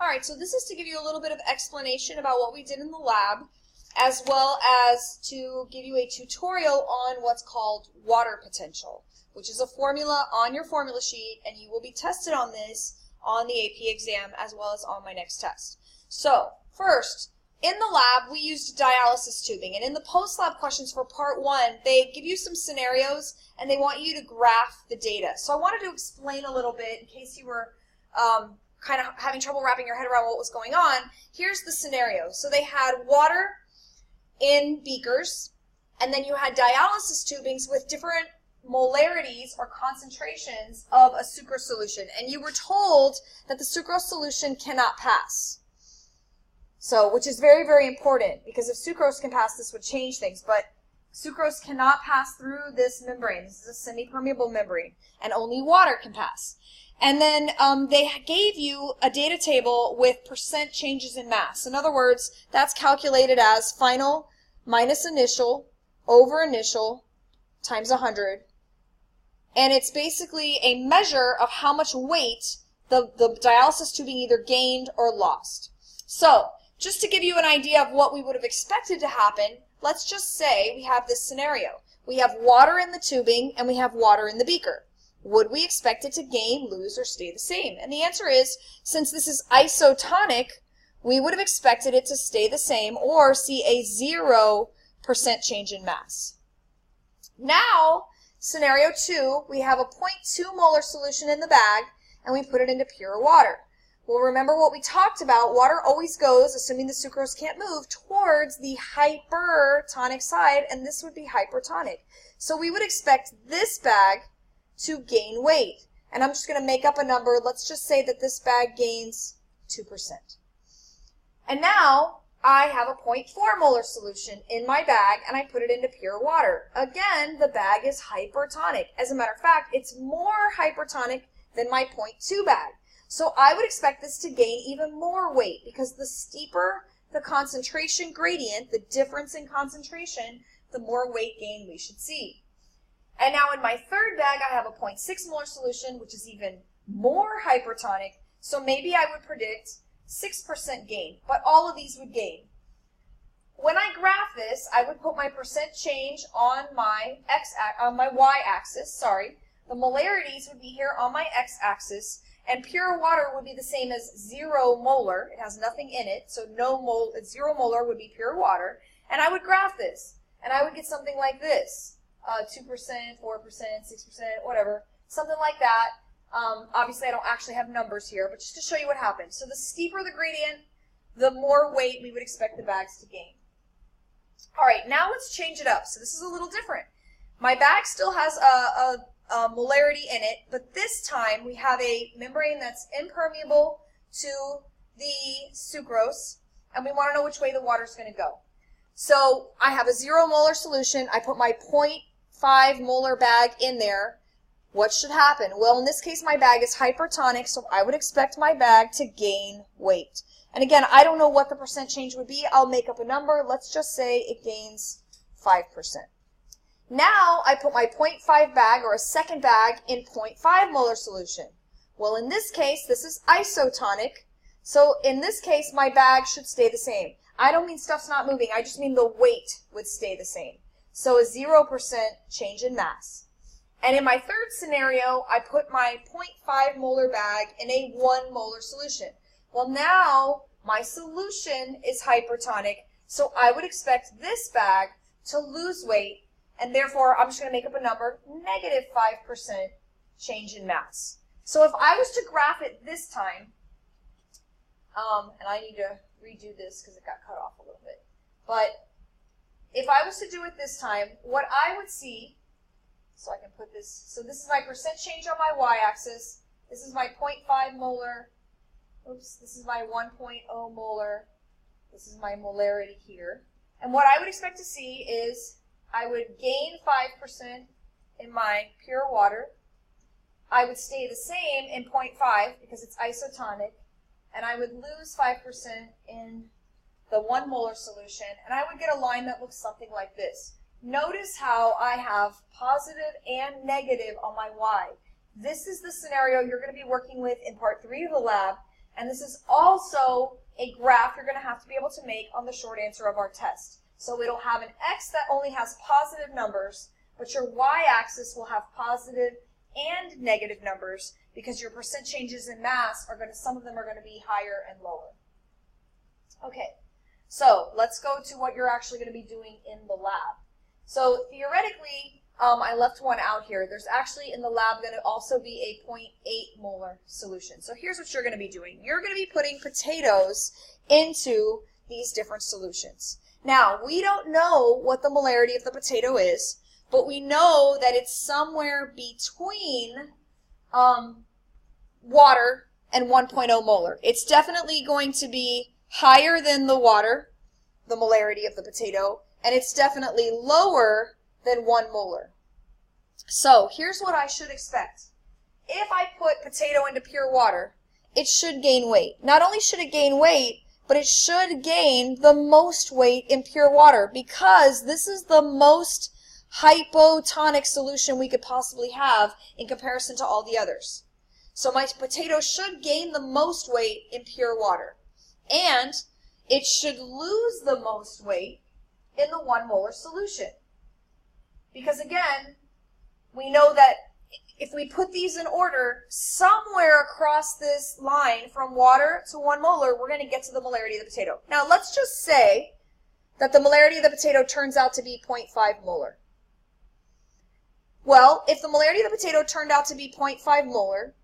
All right, so this is to give you a little bit of explanation about what we did in the lab, as well as to give you a tutorial on what's called water potential, which is a formula on your formula sheet, and you will be tested on this on the AP exam as well as on my next test. So, first, in the lab, we used dialysis tubing, and in the post-lab questions for part 1, they give you some scenarios, and they want you to graph the data. So I wanted to explain a little bit in case you were kind of having trouble wrapping your head around what was going on. Here's the scenario. So they had water in beakers, and then you had dialysis tubings with different molarities or concentrations of a sucrose solution, and you were told that the sucrose solution cannot pass. So, which is very, very important, because if sucrose can pass, this would change things, but sucrose cannot pass through this membrane. This is a semi-permeable membrane, and only water can pass. And then they gave you a data table with percent changes in mass. In other words, that's calculated as final minus initial over initial times 100. And it's basically a measure of how much weight the dialysis tubing either gained or lost. So, just to give you an idea of what we would have expected to happen, let's just say we have this scenario. We have water in the tubing and we have water in the beaker. Would we expect it to gain, lose, or stay the same? And the answer is, since this is isotonic, we would have expected it to stay the same or see a 0% change in mass. Now, scenario 2, we have a 0.2 molar solution in the bag and we put it into pure water. Well, remember what we talked about, water always goes, assuming the sucrose can't move, towards the hypertonic side, and this would be hypertonic. So we would expect this bag to gain weight. And I'm just going to make up a number. Let's just say that this bag gains 2%. And now I have a 0.4 molar solution in my bag, and I put it into pure water. Again, the bag is hypertonic. As a matter of fact, it's more hypertonic than my 0.2 bag. So I would expect this to gain even more weight, because the steeper the concentration gradient, the difference in concentration, the more weight gain we should see. And now in my third bag, I have a 0.6 molar solution, which is even more hypertonic. So maybe I would predict 6% gain, but all of these would gain. When I graph this, I would put my percent change on my y-axis. The molarities would be here on my x-axis, and pure water would be the same as 0 molar. It has nothing in it, so 0 molar would be pure water. And I would graph this, and I would get something like this. 2%, 4%, 6%, whatever, something like that. Obviously, I don't actually have numbers here, but just to show you what happens. So the steeper the gradient, the more weight we would expect the bags to gain. All right, now let's change it up. So this is a little different. My bag still has a molarity in it, but this time we have a membrane that's impermeable to the sucrose, and we want to know which way the water is going to go. So I have a 0 molar solution. I put my 0.5 molar bag in there. What should happen? Well, in this case, my bag is hypertonic, so I would expect my bag to gain weight. And again, I don't know what the percent change would be. I'll make up a number. Let's just say it gains 5%. Now I put my 0.5 bag, or a second bag, in 0.5 molar solution. Well, in this case, this is isotonic. So in this case, my bag should stay the same. I don't mean stuff's not moving. I just mean the weight would stay the same. So a 0% change in mass. And in my third scenario, I put my 0.5 molar bag in a 1 molar solution. Well, now my solution is hypertonic, so I would expect this bag to lose weight, and therefore I'm just going to make up a number, negative 5% change in mass. So if I was to graph it this time, and I need to redo this because it got cut off a little bit, but if I was to do it this time, what I would see, so I can put this, so this is my percent change on my y-axis, this is my 0.5 molar, oops, this is my 1.0 molar, this is my molarity here, and what I would expect to see is I would gain 5% in my pure water, I would stay the same in 0.5 because it's isotonic, and I would lose 5% in the 1 molar solution, and I would get a line that looks something like this. Notice how I have positive and negative on my y. This is the scenario you're going to be working with in part 3 of the lab, And this is also a graph you're going to have to be able to make on the short answer of our test. So it'll have an x that only has positive numbers, but your y-axis will have positive and negative numbers because your percent changes in mass are going to, some of them are going to be higher and lower. Okay, so let's go to what you're actually going to be doing in the lab. So theoretically, I left one out here. There's actually in the lab going to also be a 0.8 molar solution. So here's what you're going to be doing. You're going to be putting potatoes into these different solutions. Now, we don't know what the molarity of the potato is, but we know that it's somewhere between water and 1.0 molar. It's definitely going to be higher than the water, the molarity of the potato, and it's definitely lower than 1 molar. So here's what I should expect. If I put potato into pure water, it should gain weight. Not only should it gain weight, but it should gain the most weight in pure water because this is the most hypotonic solution we could possibly have in comparison to all the others. So my potato should gain the most weight in pure water. And it should lose the most weight in the 1 molar solution. Because again, we know that if we put these in order, somewhere across this line from water to 1 molar, we're going to get to the molarity of the potato. Now let's just say that the molarity of the potato turns out to be 0.5 molar. Well, if the molarity of the potato turned out to be 0.5 molar,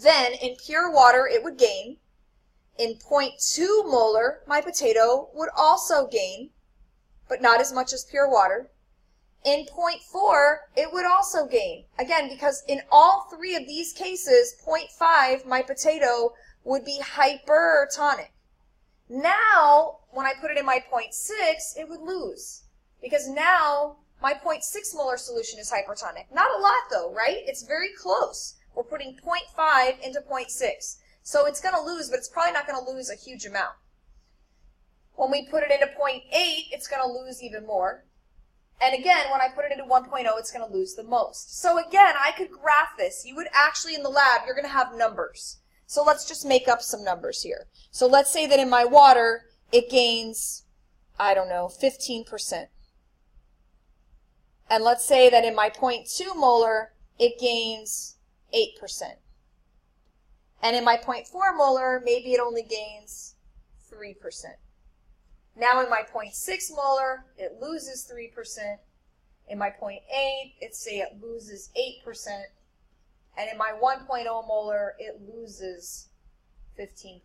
then in pure water it would gain. In 0.2 molar, my potato would also gain, but not as much as pure water. In 0.4, it would also gain. Again, because in all 3 of these cases, 0.5, my potato would be hypertonic. Now, when I put it in my 0.6, it would lose. Because now, my 0.6 molar solution is hypertonic. Not a lot though, right? It's very close. We're putting 0.5 into 0.6. So it's going to lose, but it's probably not going to lose a huge amount. When we put it into 0.8, it's going to lose even more. And again, when I put it into 1.0, it's going to lose the most. So again, I could graph this. You would actually, in the lab, you're going to have numbers. So let's just make up some numbers here. So let's say that in my water, it gains, I don't know, 15%. And let's say that in my 0.2 molar, it gains 8%. And in my 0.4 molar, maybe it only gains 3%. Now in my 0.6 molar, it loses 3%. In my 0.8, let's say it loses 8%. And in my 1.0 molar, it loses 15%.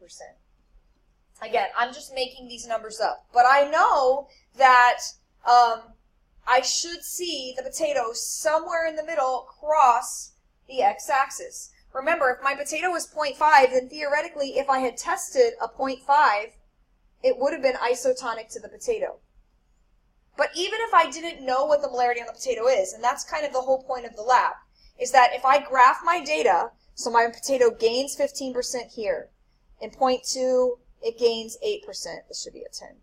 Again, I'm just making these numbers up. But I know that I should see the potato somewhere in the middle cross the x-axis. Remember, if my potato was 0.5, then theoretically, if I had tested a 0.5, it would have been isotonic to the potato. But even if I didn't know what the molarity on the potato is, and that's kind of the whole point of the lab, is that if I graph my data, so my potato gains 15% here. In 0.2, it gains 8%. This should be a 10.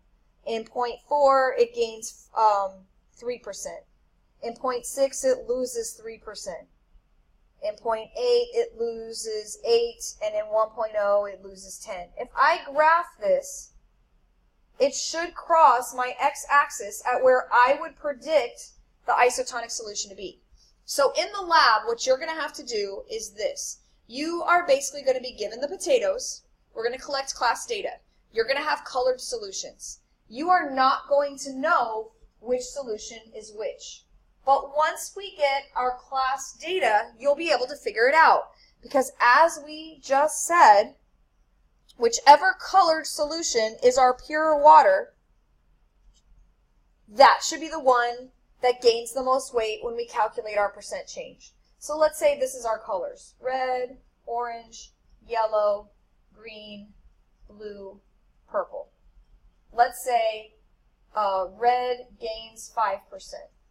In 0.4, it gains 3%. In 0.6, it loses 3%. In 0.8, it loses 8, and in 1.0, it loses 10. If I graph this, it should cross my x-axis at where I would predict the isotonic solution to be. So in the lab, what you're going to have to do is this. You are basically going to be given the potatoes. We're going to collect class data. You're going to have colored solutions. You are not going to know which solution is which. But once we get our class data, you'll be able to figure it out. Because as we just said, whichever colored solution is our pure water, that should be the one that gains the most weight when we calculate our percent change. So let's say this is our colors: red, orange, yellow, green, blue, purple. Let's say red gains 5%.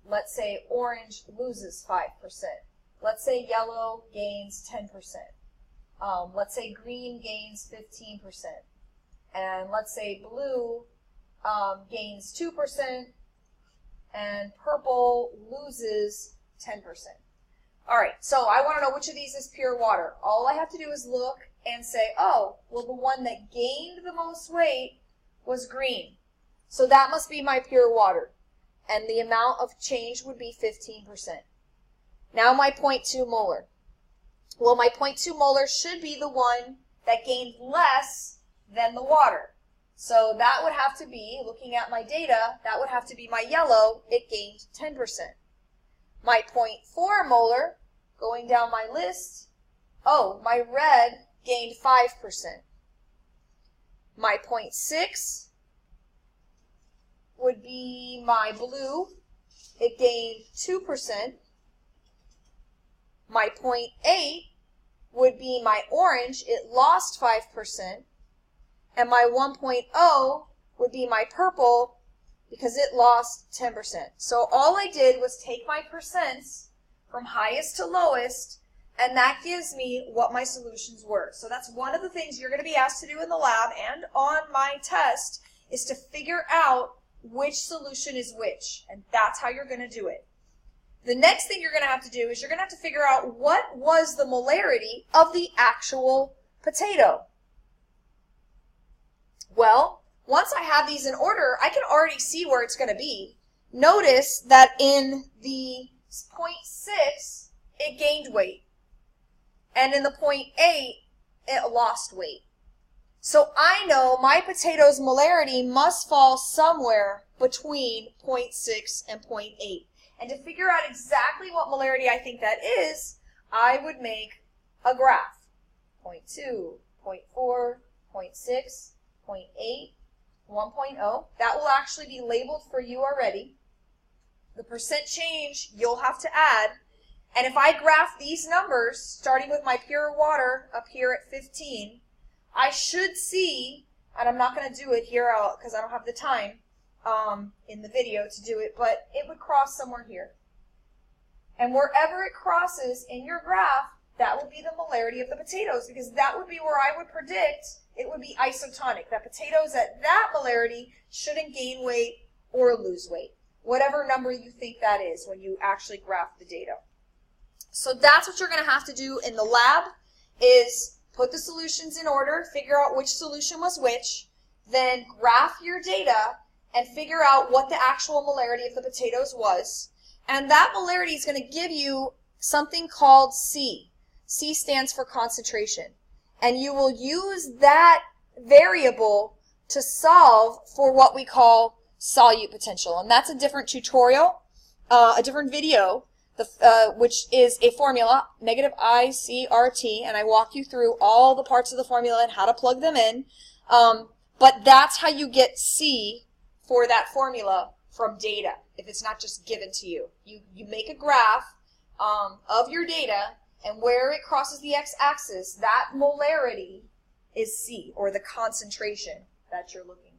Let's say orange loses 5%. Let's say yellow gains 10%. Let's say green gains 15%. And let's say blue gains 2%. And purple loses 10%. All right, so I want to know which of these is pure water. All I have to do is look and say, oh, well, the one that gained the most weight was green. So that must be my pure water. And the amount of change would be 15%. Now my 0.2 molar. Well, my 0.2 molar should be the one that gained less than the water. So that would have to be, looking at my data, that would have to be my yellow. It gained 10%. My 0.4 molar, going down my list, oh, my red gained 5%. My 0.6 would be my blue. It gained 2%. My 0.8 would be my orange. It lost 5%. And my 1.0 would be my purple because it lost 10%. So all I did was take my percents from highest to lowest, and that gives me what my solutions were. So that's one of the things you're going to be asked to do in the lab and on my test is to figure out which solution is which, and that's how you're going to do it. The next thing you're going to have to do is you're going to have to figure out what was the molarity of the actual potato. Well, once I have these in order, I can already see where it's going to be. Notice that in the 0.6, it gained weight. And in the 0.8, it lost weight. So I know my potato's molarity must fall somewhere between 0.6 and 0.8. And to figure out exactly what molarity I think that is, I would make a graph. 0.2, 0.4, 0.6, 0.8, 1.0. That will actually be labeled for you already. The percent change you'll have to add. And if I graph these numbers, starting with my pure water up here at 15, I should see, and I'm not going to do it here because I don't have the time in the video to do it, but it would cross somewhere here. And wherever it crosses in your graph, that would be the molarity of the potatoes, because that would be where I would predict it would be isotonic. That potatoes at that molarity shouldn't gain weight or lose weight, whatever number you think that is when you actually graph the data. So that's what you're going to have to do in the lab is put the solutions in order, figure out which solution was which, then graph your data and figure out what the actual molarity of the potatoes was. And that molarity is going to give you something called C. C stands for concentration. And you will use that variable to solve for what we call solute potential. And that's a different tutorial, a different video, which is a formula, negative ICRT, and I walk you through all the parts of the formula and how to plug them in. But that's how you get C for that formula from data, if it's not just given to you. You make a graph of your data, and where it crosses the x-axis, that molarity is C, or the concentration that you're looking